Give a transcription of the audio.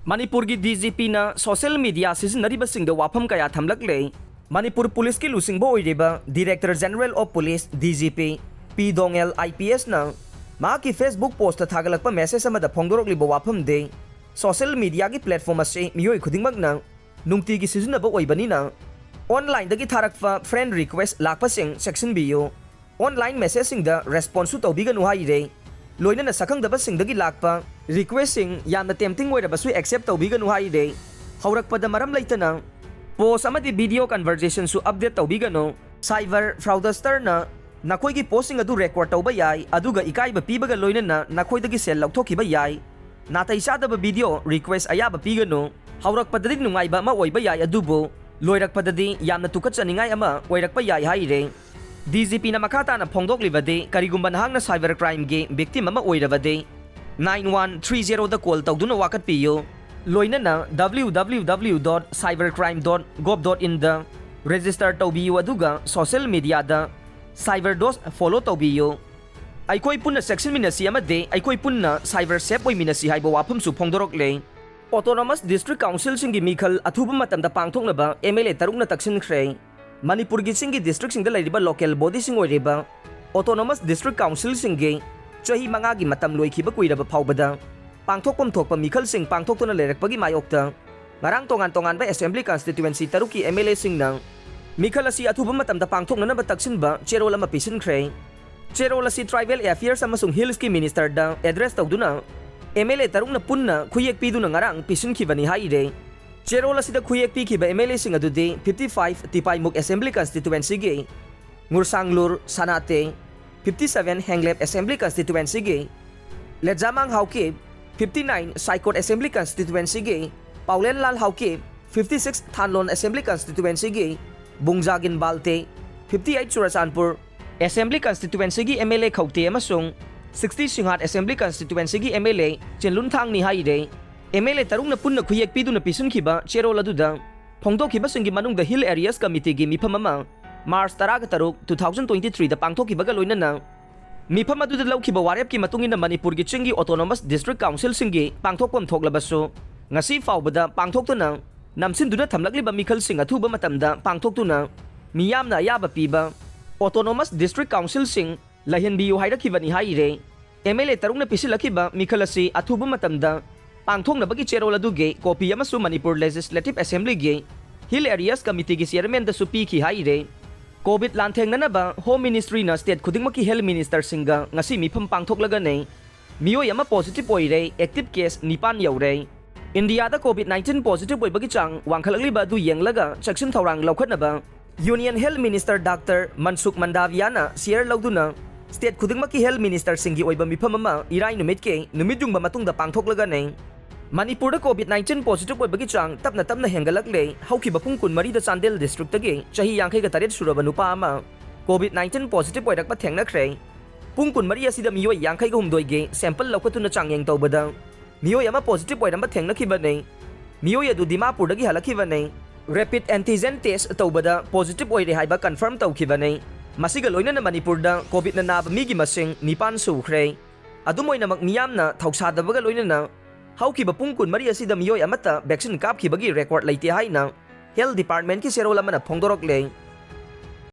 Manipur की DGP ना social media सिजिन्नरिबसिंगदा वाफम कया थमलकले Manipur पुलिस की लुसिंगबो ओइरेबा director general of police DGP P Dongel IPS ना मा की फेसबुक पोस्ट थागलकपा मैसेज अमदा फोंदोरकलिबो वाफम दे सोशल मीडिया की प्लेटफॉर्म असे मियोय खुदिंगमकना नुंगती की सिजिन्नबो ओइबनिना ऑनलाइन दगी थारकपा फ्रेंड रिक्वेस्ट लाकपासिंग सेक्शन बियो ऑनलाइन मैसेज सिंगदा रेस्पॉन्स तौबिगनु हाइरे लोइनना सखंगदबसिंगदगी लाकपा रिक्वेस्टिंग यामना टेम्पटिंग ओइरबसु एक्सेप्ट तौबिगनु हाइरे हौरकपदा मरम लैतना पोस्ट अमदी वीडियो कन्वर्सेशन सु अपडेट तौबिगनु साइबर फ्रॉडस्टरना नखोइगी पोस्टिंग अदु रेकॉर्ड तौबा याय अदुगा इकाइबा पीबगा लोइनना नखोइदगी सेल लौथोखिबा याय नातै चादबा वीडियो रिक्वेस्ट अयाबा पीगनु हौरकपददि नुंगाइबा अमा ओइबा याय अदुबो लोइरकपददि यामना तुकचनिंगाय अमा ओइरकपा याय हाइरे DGP na makatana phongdoklibade karigumba nahangna cyber crime ge victim ama oirabade 9130 da call tawduna wakat piyo loinana www.cybercrime.gov.in da register tawbiyo aduga social media da cyber dos follow tawbiyo aikoi punna section minasi amade aikoi punna cyber safe oi minasi haibo wapham su phongdorokle autonomous district council singi Mikhal Athuba matamda Pangtoknaba MLA tarungna Taksinkhre Manipur की सिंगी district सिंगदा लैरिबा local body सिंग ओइरिबा autonomous district council सिंगे चही मंगा की मतम लोइखिबा कुइरबा फावबदा पांगथोकपम थोकपा मिखल सिंग पांगथोकतुना लेरकपगी मायोक्ता ngarang tongan tongan ba assembly constituency taruki MLA singna Mikhal asi athuba matamda pangthoknanaba taksinba cherol ama pisinkhre cherol asi tribal affairs amasung hills ki minister da address tawduna MLA tarungna punna khuyek piduna ngarang pisinkibani haire Cherol asida khuyek pikhiba MLA sing adudi 55 Tipaimuk Assembly Constituency ge Ngursanglur Sanate 57 Henglep Assembly Constituency ge Lejamang Hauke 59 Saikot Assembly Constituency ge Paulen Lal Hauke 56 Thanlon Assembly Constituency ge Bungjagin Balte 58 Churasanpur Assembly Constituency ge MLA Khaukte amasung 60 Singhat Assembly Constituency ge MLA Chenlunthang ni haire MLA tarungna punna khuyek piduna pisunkiba cherol aduda phongdokhiba singi manungda hill areas committee gi Mipham ama March 13 2023 da pangthokhiba ga loinana Mipham aduda laukhiba warep ki matungina Manipur gi chingi autonomous district council singi pangthokpam thoklabasu ngasi fawbada pangthoktuna namsinduna thamlakli ba Mikhal sing Athuba matamda pangthoktuna miyamna ayaba piba autonomous district council sing lahenbiyu hairakibani haire MLA tarungna pisilakhiba Mikhal asi Athuba matamda Pangthoknaba ki cherol aduge copy amasu Manipur Legislative Assembly ge Hill Areas Committee ki chairman da supi ki haire COVID Lanthengnanaba Home Ministry na State Khudingmakki Health Minister Singa ngasi Mipham Pangthoklagani miyoy ama positive oire active case nipan Youre India da COVID-19 positive oibagi chang wangkhalakli ba du yenglaga section thorang laukhatnaba Union Health Minister Dr. Mansukh Mandaviana share lauduna State Khudingmakki Health Minister Singi oiba Mipham ama irai numit ke numidung ba matungda pangthoklagani Manipur da COVID-19 positive oibagi chang tapna hengalakle haukiba pung kunmari da Chandel district tagi chahi yangkai ga taret suraba nupa ama COVID-19 positive oirakpa thengnakhre pung kunmari asida miyoy yangkai ga humdoi ge sample laukhatuna changyeng tawbada miyoy ama positive oiramba thengnakhibane miyoy adu Dimapur dagi halakhibane rapid antigen test tawbada positive oire haiba confirm tawkhibane masiga loinana Manipur da COVID na naba migi masing nipan sukhre adumoy namak miyamna thauksadabaga loinana haukiba pung kunmari asida miyoy amata vaccine kapkhibagi record leite haina health department ki serol amana phongdorokle